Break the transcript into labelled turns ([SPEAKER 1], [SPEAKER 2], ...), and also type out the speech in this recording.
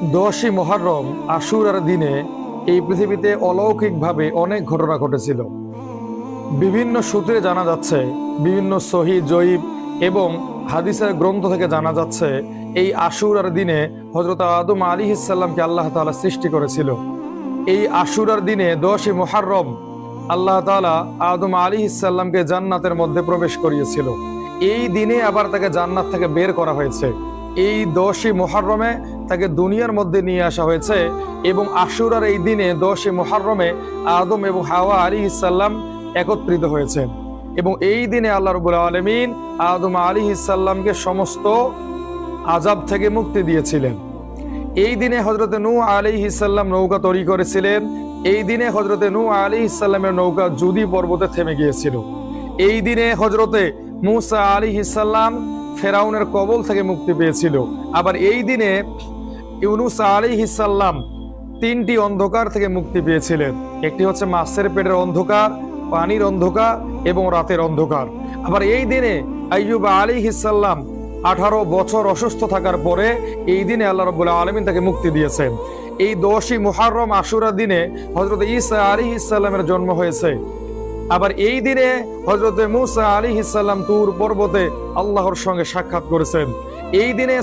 [SPEAKER 1] 10ই মুহররম আশুরার দিনে এই পৃথিবীতে অলৌকিকভাবে অনেক ঘটনা ঘটেছিল। বিভিন্ন সূত্রে জানা যাচ্ছে, বিভিন্ন সহিহ জয়ীব এবং হাদিসের গ্রন্থ থেকে জানা যাচ্ছে, এই আশুরার দিনে হযরত আদম আলাইহিস সালামকে আল্লাহ তাআলা সৃষ্টি করেছিল। এই আশুরার দিনে 10ই মুহররম আল্লাহ তাআলা আদম আলাইহিস সালামকে জান্নাতের মধ্যে প্রবেশ করিয়েছিল। এই দিনে আবার তাকে জান্নাত থেকে বের করা হয়েছে। এই 10ই মুহররমে তাকে দুনিয়ার মধ্যে নিয়ে আসা হয়েছে এবং আশুরার এই দিনে 10ই মুহররমে আদম এবং হাওয়া আলাইহিস সালাম একত্রিত হয়েছে এবং এই দিনে আল্লাহ রাব্বুল আলামিন আদম আলাইহিস সালামকে সমস্ত আযাব থেকে মুক্তি দিয়েছিলেন। এই দিনে হযরতে নূহ আলাইহিস সালাম নৌকা তৈরি করেছিলেন। এই দিনে হযরতে নূহ আলাইহিস সালামের নৌকা জুদি পর্বতে থেমে গিয়েছিল। এই দিনে হযরতে মূসা আলাইহিস সালাম ফেরাউনের কবল থেকে মুক্তি পেয়েছিল। আবার এই দিনে ইউনূস আলাইহিস সালাম 3টি অন্ধকার থেকে মুক্তি পেয়েছিলেন। একটি হচ্ছে মাছের পেটের অন্ধকার, পানির অন্ধকার এবং রাতের অন্ধকার। আবার এই দিনে আইয়ুব আলাইহিস সালাম 18 বছর অসুস্থ থাকার পরে এই দিনে আল্লাহ রাব্বুল আলামিন তাকে মুক্তি দিয়েছেন। এই 10ই মুহররম আশুরার দিনে হযরত ঈসা আলাইহিস সালামের জন্ম হয়েছে। আবার এই দিনে হযরত মূসা আলাইহিস সালাম তুর পর্বতে আল্লাহর সঙ্গে সাক্ষাৎ করেছেন। এই দিনে